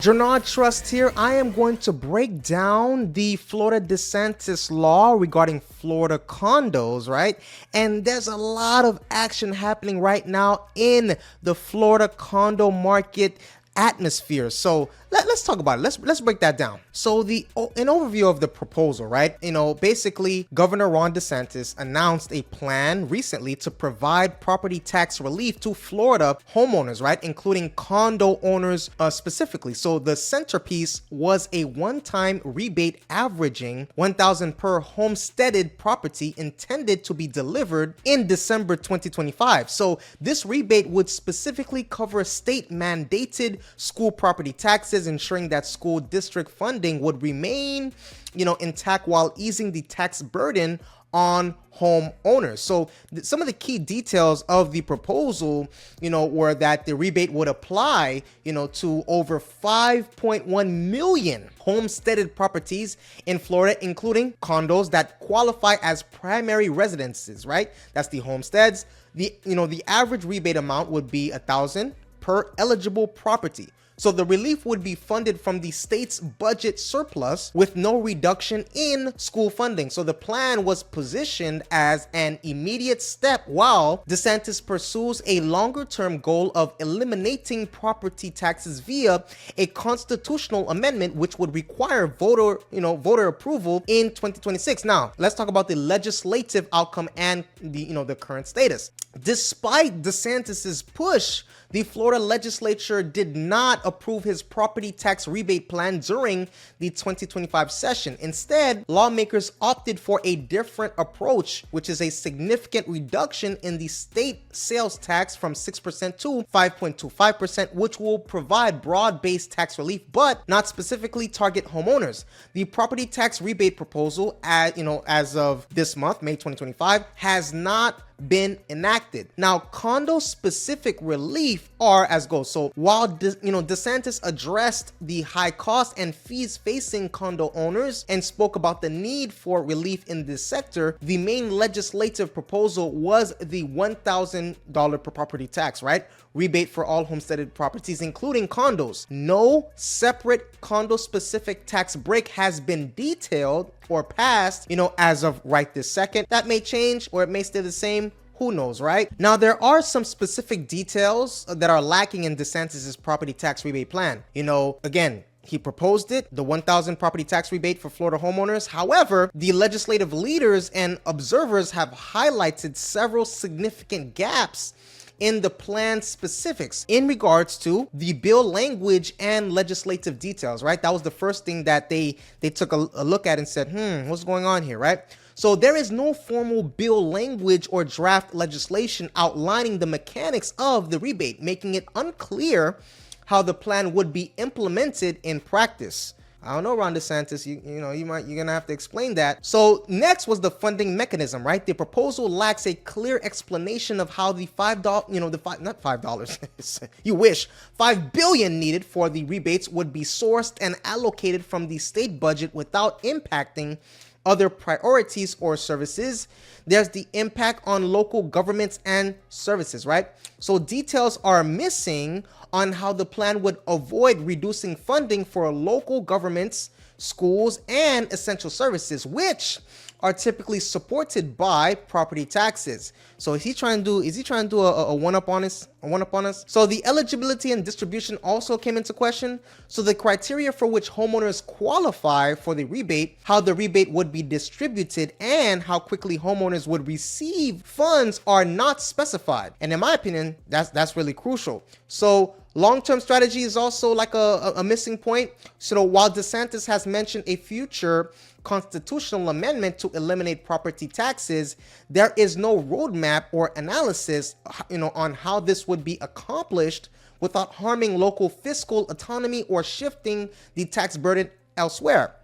Gernard Trust here. I am going to break down the Florida DeSantis law regarding Florida condos, right? And there's a lot of action happening right now in the Florida condo market atmosphere. So let's talk about it. Let's break that down. So an overview of the proposal, right? Basically Governor Ron DeSantis announced a plan recently to provide property tax relief to Florida homeowners, right? Including condo owners specifically. So the centerpiece was a one-time rebate averaging $1,000 per homesteaded property intended to be delivered in December 2025. So this rebate would specifically cover state mandated school property taxes, ensuring that school district funding would remain, intact while easing the tax burden on homeowners. So some of the key details of the proposal, were that the rebate would apply, to over 5.1 million homesteaded properties in Florida, including condos that qualify as primary residences, right? That's the homesteads. The average rebate amount would be $1,000 per eligible property. So the relief would be funded from the state's budget surplus with no reduction in school funding. So the plan was positioned as an immediate step while DeSantis pursues a longer-term goal of eliminating property taxes via a constitutional amendment which would require voter approval in 2026. Now, let's talk about the legislative outcome and the current status. Despite DeSantis's push, the Florida legislature did not approve his property tax rebate plan during the 2025 session. Instead, lawmakers opted for a different approach, which is a significant reduction in the state sales tax from 6% to 5.25%, which will provide broad-based tax relief, but not specifically target homeowners. The property tax rebate proposal, as of this month, May 2025, has not been enacted. Now, condo specific relief are as goes. So while DeSantis addressed the high cost and fees facing condo owners and spoke about the need for relief in this sector, the main legislative proposal was the $1,000 per property tax, right? Rebate for all homesteaded properties, including condos. No separate condo specific tax break has been detailed or passed, as of right this second. That may change or it may stay the same. Who knows, right? Now, there are some specific details that are lacking in DeSantis's property tax rebate plan. Again, he proposed it, the $1,000 property tax rebate for Florida homeowners. However, the legislative leaders and observers have highlighted several significant gaps in the plan specifics in regards to the bill language and legislative details, right? That was the first thing that they took a look at and said, what's going on here, right? So there is no formal bill language or draft legislation outlining the mechanics of the rebate, making it unclear how the plan would be implemented in practice. I don't know, Ron DeSantis, you're gonna have to explain that. So next was the funding mechanism, right? The proposal lacks a clear explanation of how the $5 you wish, $5 billion needed for the rebates would be sourced and allocated from the state budget without impacting other priorities or services. There's the impact on local governments and services, right? So details are missing on how the plan would avoid reducing funding for local governments, schools, and essential services, which are typically supported by property taxes. So is he trying to do a one-up on us? So the eligibility and distribution also came into question. So the criteria for which homeowners qualify for the rebate, how the rebate would be distributed, and how quickly homeowners would receive funds are not specified. And in my opinion, that's really crucial. So long-term strategy is also like a missing point. So while DeSantis has mentioned a future constitutional amendment to eliminate property taxes, there is no roadmap or analysis, on how this would be accomplished without harming local fiscal autonomy or shifting the tax burden elsewhere.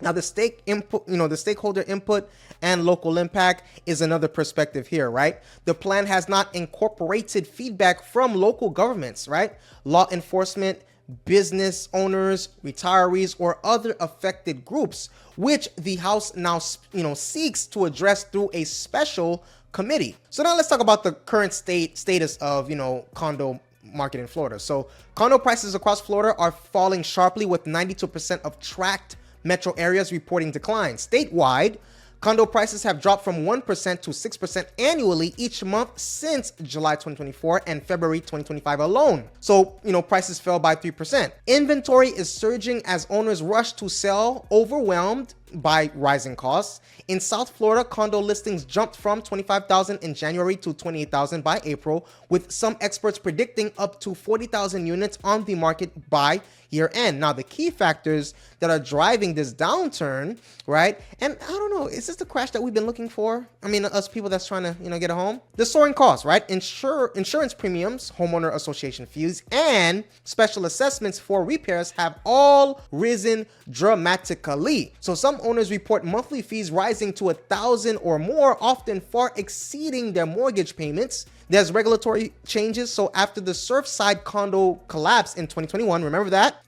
Now, the stakeholder input and local impact is another perspective here, right? The plan has not incorporated feedback from local governments, right? Law enforcement, business owners, retirees, or other affected groups, which the House now, seeks to address through a special committee. So now let's talk about the current status of, condo market in Florida. So condo prices across Florida are falling sharply, with 92% of tracked metro areas reporting declines. Statewide, condo prices have dropped from 1% to 6% annually each month since July 2024 and February 2025 alone. So, prices fell by 3%. Inventory is surging as owners rush to sell, overwhelmed by rising costs. In South Florida, condo listings jumped from 25,000 in January to 28,000 by April, with some experts predicting up to 40,000 units on the market by year end. Now, the key factors that are driving this downturn, right? And I don't know, is this the crash that we've been looking for? I mean, us people that's trying to, get a home. The soaring costs, right? Insurance premiums, homeowner association fees, and special assessments for repairs have all risen dramatically. So some owners report monthly fees rising to $1,000 or more, often far exceeding their mortgage payments. There's regulatory changes. So after the Surfside condo collapse in 2021, remember that?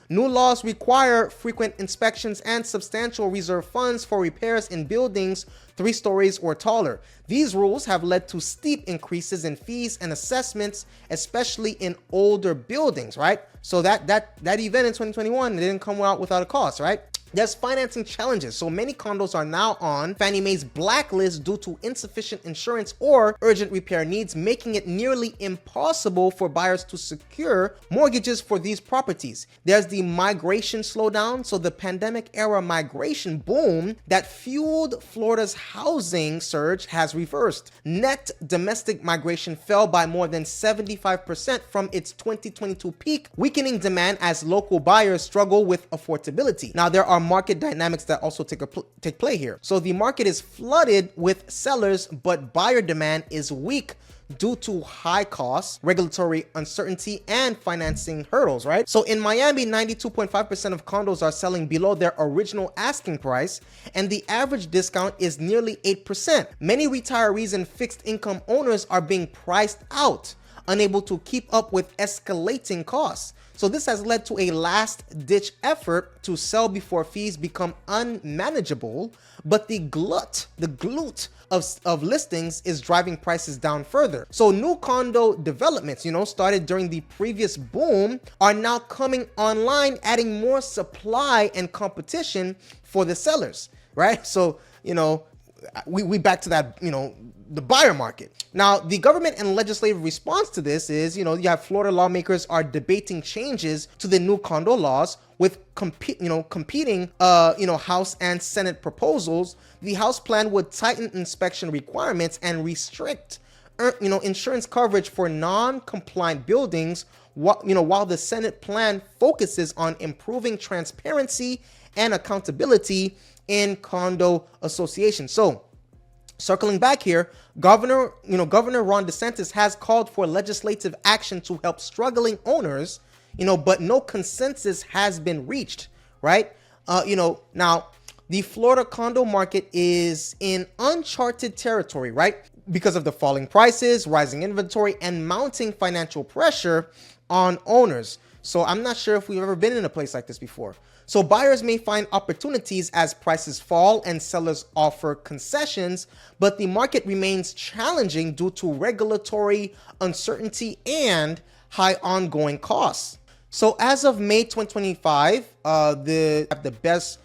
New laws require frequent inspections and substantial reserve funds for repairs in buildings 3 stories or taller. These rules have led to steep increases in fees and assessments, especially in older buildings, right? So that event in 2021, it didn't come out without a cost, right? There's financing challenges. So many condos are now on Fannie Mae's blacklist due to insufficient insurance or urgent repair needs, making it nearly impossible for buyers to secure mortgages for these properties. There's the migration slowdown. So the pandemic era migration boom that fueled Florida's housing surge has reversed. Net domestic migration fell by more than 75% from its 2022 peak, weakening demand as local buyers struggle with affordability. Now, there are market dynamics that also take play here. So the market is flooded with sellers, but buyer demand is weak due to high costs, regulatory uncertainty, and financing hurdles, right? So in Miami, 92.5% of condos are selling below their original asking price, and the average discount is nearly 8%. Many retirees and fixed income owners are being priced out, unable to keep up with escalating costs. So this has led to a last-ditch effort to sell before fees become unmanageable, but the glut of listings is driving prices down further. So new condo developments, started during the previous boom, are now coming online, adding more supply and competition for the sellers, right? So, we back to that, the buyer market. Now, the government and legislative response to this is, you have Florida lawmakers are debating changes to the new condo laws with competing, House and Senate proposals. The House plan would tighten inspection requirements and restrict, insurance coverage for non-compliant buildings, while the Senate plan focuses on improving transparency and accountability in condo associations. So, circling back here, Governor Ron DeSantis has called for legislative action to help struggling owners, but no consensus has been reached, right? Now the Florida condo market is in uncharted territory, right? Because of the falling prices, rising inventory, and mounting financial pressure on owners. So I'm not sure if we've ever been in a place like this before. So buyers may find opportunities as prices fall and sellers offer concessions, but the market remains challenging due to regulatory uncertainty and high ongoing costs. So as of May 2025, the best,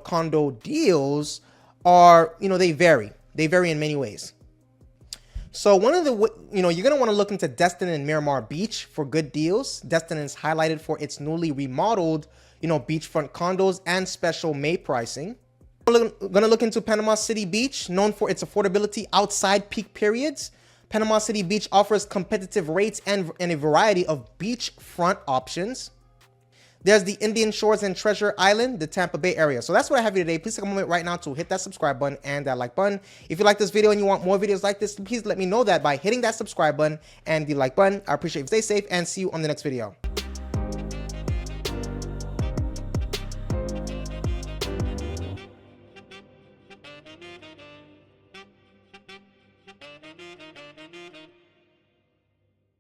condo deals are, they vary in many ways. So one of the, you're going to want to look into Destin and Miramar Beach for good deals. Destin is highlighted for its newly remodeled, beachfront condos and special May pricing. We're going to look into Panama City Beach, known for its affordability outside peak periods. Panama City Beach offers competitive rates and a variety of beachfront options. There's the Indian Shores and Treasure Island, the Tampa Bay area. So that's what I have here today. Please take a moment right now to hit that subscribe button and that like button. If you like this video and you want more videos like this, please let me know that by hitting that subscribe button and the like button. I appreciate you. Stay safe and see you on the next video.